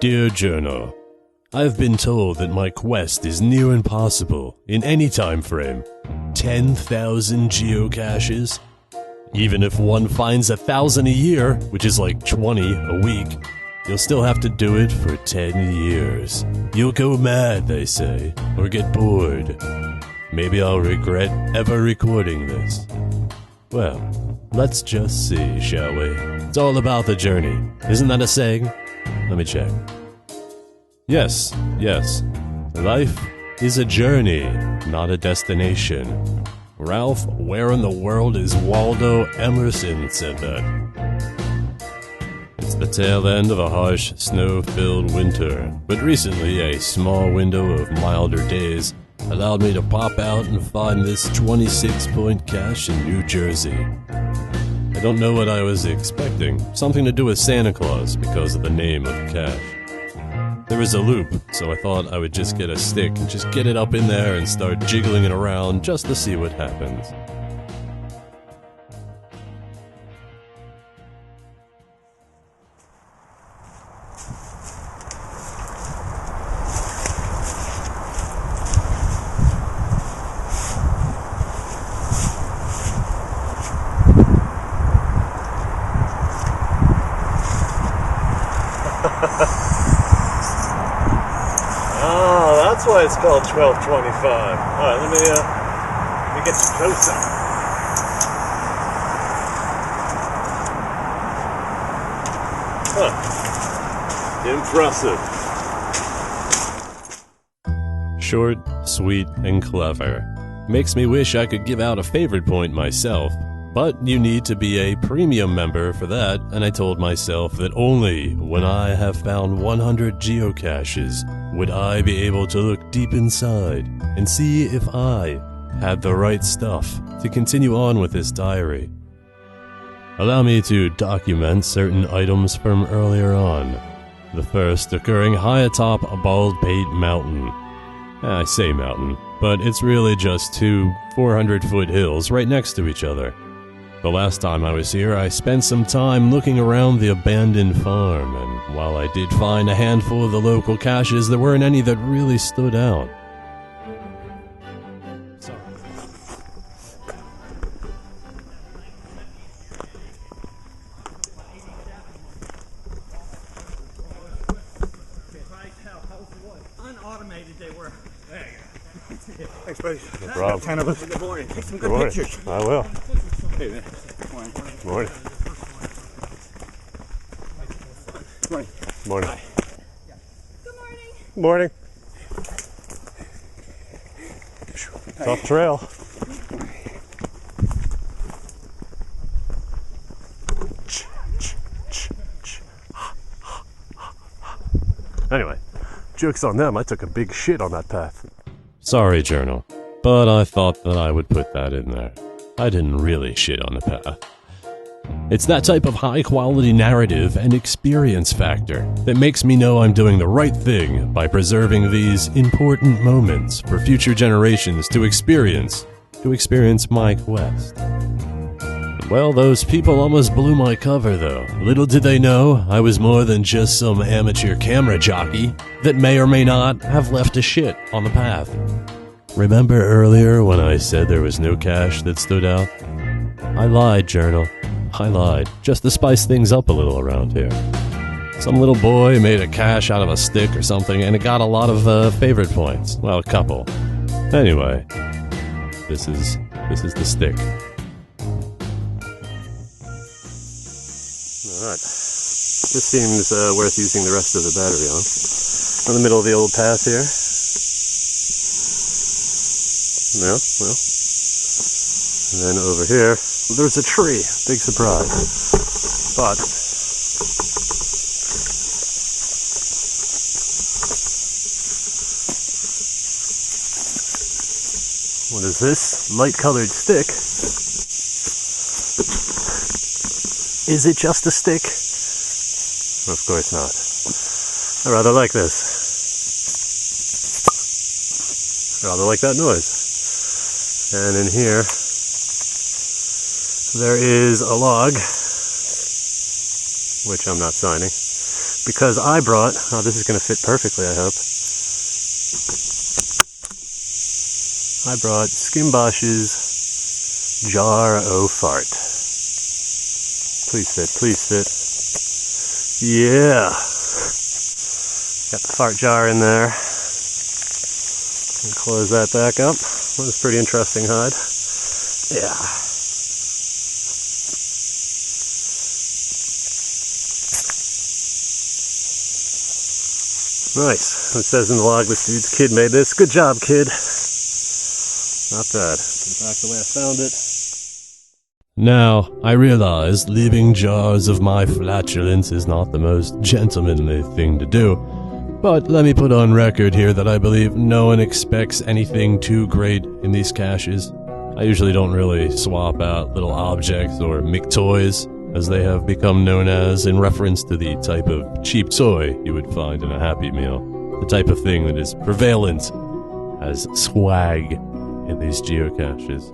Dear Journal, I've been told that my quest is near impossible in any time frame. 10,000 geocaches? Even if one finds 1,000 a year, which is like 20 a week, you'll still have to do it for 10 years. You'll go mad, they say, or get bored. Maybe I'll regret ever recording this. Well, let's just see, shall we? It's all about the journey. Isn't that a saying? Let me check. Yes. Life is a journey, not a destination. Ralph, where in the world is Waldo Emerson said that. It's the tail end of a harsh, snow-filled winter, but recently a small window of milder days allowed me to pop out and find this 26-point cache in New Jersey. I don't know what I was expecting, something to do with Santa Claus because of the name of the cache. There was a loop, so I thought I would just get a stick and just get it up in there and start jiggling it around just to see what happens. Oh, that's why it's called 1225. Alright, let me get you closer. Impressive. Short, sweet, and clever. Makes me wish I could give out a favorite point myself, but you need to be a premium member for that, and I told myself that only when I have found 100 geocaches would I be able to look deep inside and see if I had the right stuff to continue on with this diary. Allow me to document certain items from earlier on. The first occurring high atop a Baldpate mountain. I say mountain, but it's really just two 400-foot hills right next to each other. The last time I was here, I spent some time looking around the abandoned farm, and while I did find a handful of the local caches, there weren't any that really stood out. Unautomated they were. There you go. Thanks, buddy. No problem. 10 of us. Good morning. Take some Good good morning. pictures. I will. Hey, man. Good morning. Morning. Good morning. Morning. Hi. Good morning. Morning. Tough trail. Anyway, joke's on them, I took a big shit on that path. Sorry, Journal, but I thought that I would put that in there. I didn't really shit on the path. It's that type of high-quality narrative and experience factor that makes me know I'm doing the right thing by preserving these important moments for future generations to experience my quest. Well, those people almost blew my cover, though. Little did they know I was more than just some amateur camera jockey that may or may not have left a shit on the path. Remember earlier when I said there was no cache that stood out? I lied, Journal. I lied, just to spice things up a little around here. Some little boy made a cache out of a stick or something, and it got a lot of favorite points. Well, a couple. Anyway, this is the stick. Alright, this seems worth using the rest of the battery on. In the middle of the old path here. No, well. And then over here, there's a tree. Big surprise. But what is this? Light-colored stick. Is it just a stick? Of course not. I rather like this. I rather like that noise. And in here, there is a log, which I'm not signing, because I brought, oh, this is going to fit perfectly, I hope. I brought Skimbosh's Jar O' Fart. Please fit, please fit. Yeah! Got the fart jar in there. And close that back up. That was a pretty interesting hide. Yeah. Nice. It says in the log, this dude's kid made this. Good job, kid. Not bad. Put it back the way I found it. Now, I realize leaving jars of my flatulence is not the most gentlemanly thing to do, but let me put on record here that I believe no one expects anything too great in these caches. I usually don't really swap out little objects or McToys, as they have become known as, in reference to the type of cheap toy you would find in a Happy Meal. The type of thing that is prevalent as swag in these geocaches.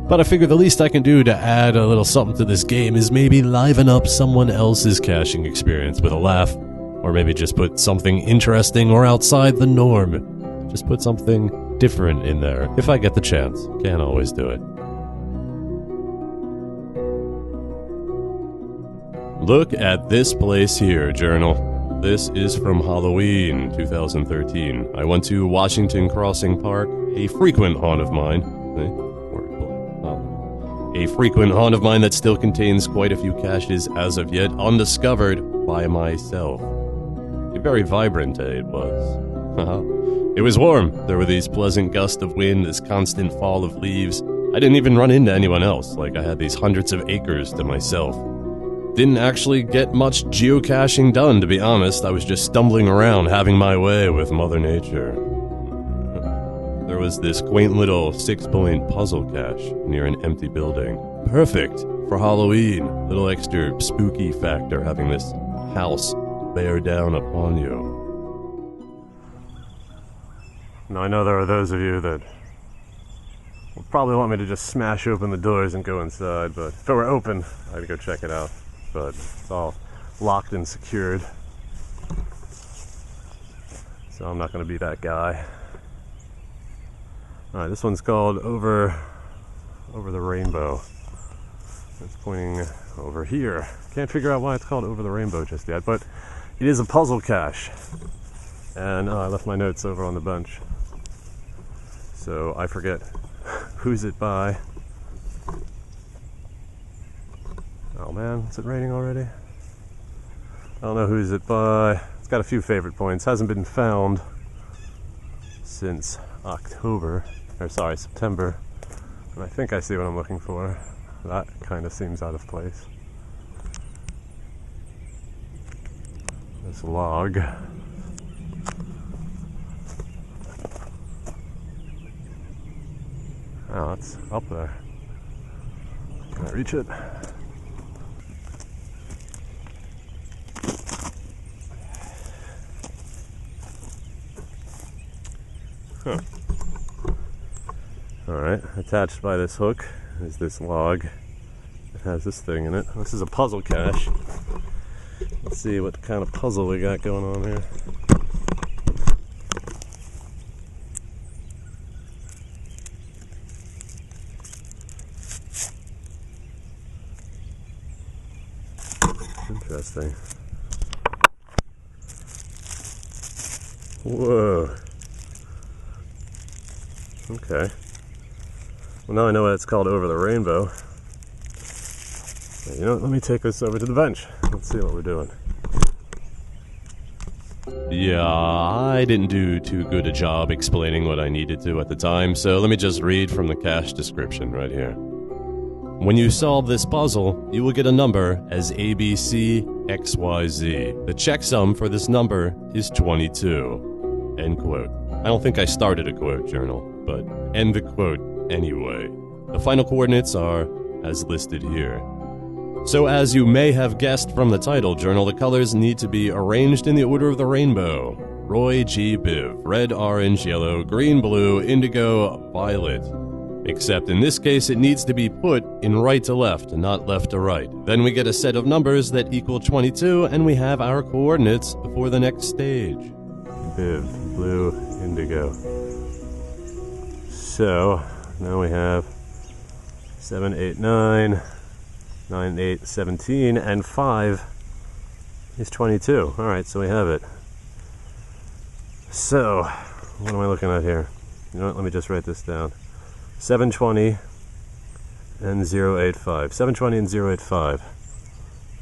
But I figure the least I can do to add a little something to this game is maybe liven up someone else's caching experience with a laugh, or maybe just put something interesting or outside the norm. Just put something different in there, if I get the chance. Can't always do it. Look at this place here, Journal. This is from Halloween 2013. I went to Washington Crossing Park, a frequent haunt of mine. A frequent haunt of mine that still contains quite a few caches as of yet undiscovered by myself. A very vibrant day it was. It was warm. There were these pleasant gusts of wind, this constant fall of leaves. I didn't even run into anyone else, like I had these hundreds of acres to myself. Didn't actually get much geocaching done, to be honest. I was just stumbling around, having my way with Mother Nature. There was this quaint little 6-point puzzle cache near an empty building. Perfect for Halloween. Little extra spooky factor having this house bear down upon you. Now I know there are those of you that will probably want me to just smash open the doors and go inside, but if it were open, I'd go check it out. But it's all locked and secured, so I'm not going to be that guy. Alright, this one's called Over the Rainbow. It's pointing over here. Can't figure out why it's called Over the Rainbow just yet, but it is a puzzle cache. And I left my notes over on the bench, so I forget who's it by. Oh man, is it raining already? I don't know who's it by. It's got a few favorite points. Hasn't been found since September. And I think I see what I'm looking for. That kind of seems out of place. This log. Oh, it's up there. Can I reach it? Huh. Alright, attached by this hook is this log. It has this thing in it. This is a puzzle cache. Let's see what kind of puzzle we got going on here. Interesting. Whoa. Okay. Well, now I know why it's called Over the Rainbow. You know what? Let me take this over to the bench. Let's see what we're doing. Yeah, I didn't do too good a job explaining what I needed to at the time, so let me just read from the cache description right here. When you solve this puzzle, you will get a number as ABCXYZ. The checksum for this number is 22. End quote. I don't think I started a quote, Journal, but end the quote anyway. The final coordinates are as listed here. So as you may have guessed from the title, Journal, the colors need to be arranged in the order of the rainbow. Roy G. Biv. Red, orange, yellow, green, blue, indigo, violet. Except in this case, it needs to be put in right to left, not left to right. Then we get a set of numbers that equal 22, and we have our coordinates for the next stage. Viv, blue, indigo. So, now we have 7, 8, 9, 9, 8, 17, and 5 is 22. Alright, so we have it. So, what am I looking at here? You know what, let me just write this down. 720 and 085. 720 and 085.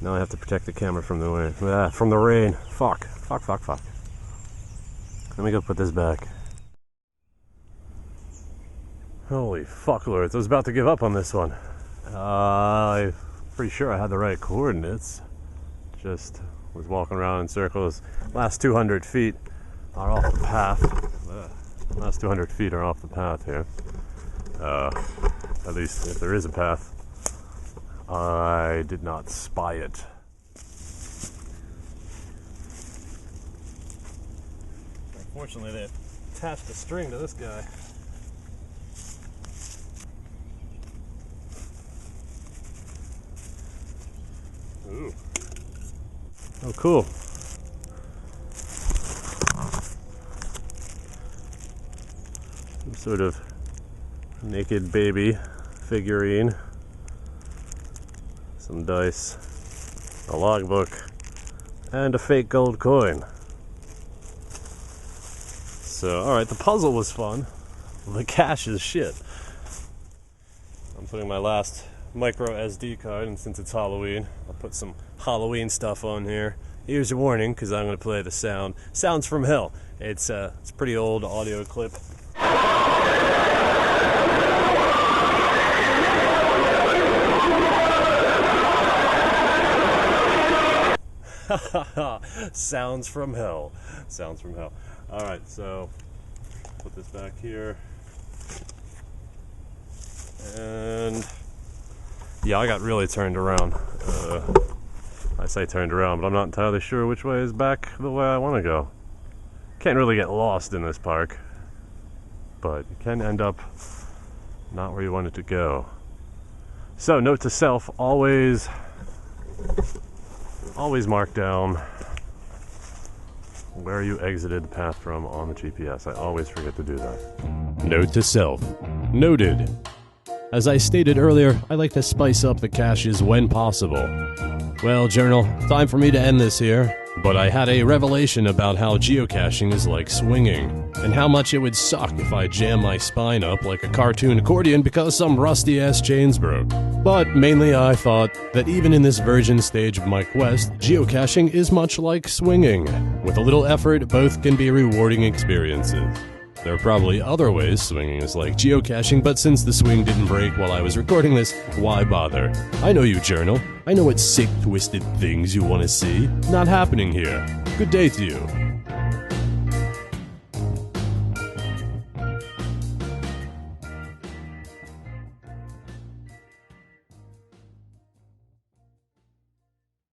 Now I have to protect the camera from the rain. From the rain. Fuck. Let me go put this back. Holy fucklords, I was about to give up on this one. I'm pretty sure I had the right coordinates. Just was walking around in circles. Last 200 feet are off the path. Last 200 feet are off the path here. At least if there is a path. I did not spy it. Unfortunately, they attached a string to this guy. Ooh. Oh, cool. Some sort of naked baby figurine. Some dice, a logbook, and a fake gold coin. So, alright, the puzzle was fun. The cache is shit. I'm putting my last micro SD card, and since it's Halloween, I'll put some Halloween stuff on here. Here's your warning, because I'm going to play the Sounds from Hell. It's a pretty old audio clip. Sounds from hell. Sounds from hell. Alright, so put this back here. And yeah, I got really turned around. I say turned around, but I'm not entirely sure which way is back the way I want to go. Can't really get lost in this park, but you can end up not where you wanted to go. So, note to self, always mark down where you exited the path from on the GPS. I always forget to do that. Note to self. Noted. As I stated earlier, I like to spice up the caches when possible. Well, journal, time for me to end this here, but I had a revelation about how geocaching is like swinging, and how much it would suck if I jam my spine up like a cartoon accordion because some rusty-ass chains broke. But mainly I thought that even in this virgin stage of my quest, geocaching is much like swinging. With a little effort, both can be rewarding experiences. There are probably other ways swinging is like geocaching, but since the swing didn't break while I was recording this, why bother? I know you, journal. I know what sick, twisted things you want to see. Not happening here. Good day to you.